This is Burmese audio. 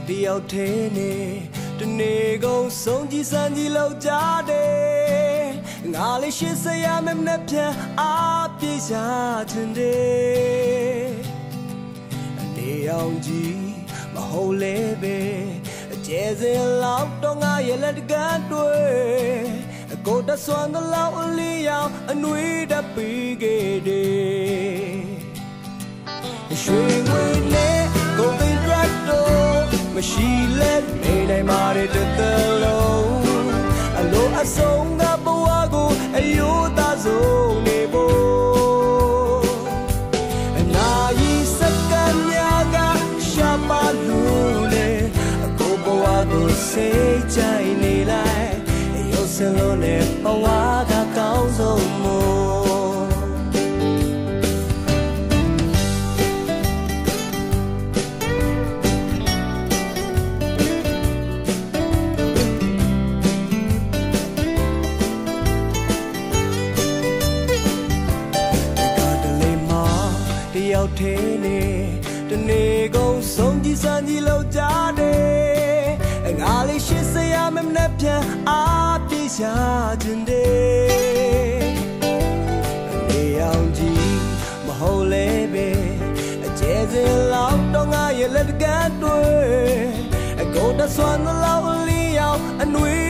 တယောက်သေးနေတနေ့ကုန်ဆုံးကြည်စံကြည်လောက်ကြတယ်ငါလေးရှင်းစရာမနဲ့ပြန်အားပြေရှာခြင်းတယ်အနေအောင်ကြီးမဟုတ်လေပဲအကျဲစင်လောက်တော့ငါရဲ့လက်တကန်းတွေ့ကိုတဆွမ်းတဲ့လောက်အလီရောက်အနွေးတပီးခဲ့တယ်ရွှေငွေနဲ့ကိုသိန်းရက်တော့မရှိလက်နေနိုင်ပါတဲ့တလုံးအလိုအဆုံးကဘဝကိုအယိုးသားဆုံးနေဖို့အနာရီစက္ကန့်များကရှာပါလို့လေအကိုဘဝကိုစိတ်ကြိုင်နေလိုက်ရုပ်စလုံးနဲ့ဘဝကကောင်းဆုံးမို့ရောက်သေးနေတနေ့ကုန်ဆုံးကြည်စံကြည်လောက်ကြတယ်ငါလေးရှင်းစရာမနဲ့ပြန်အားပြေရှာခြင်းတယ်အနေအောင်ကြီးမဟုတ်လေပဲအကျဲစင်လောက်တော့ငါရဲ့လက်ကန်းတွေ့အကိုတဆွမ်းလောက်လီရောက်အနွေ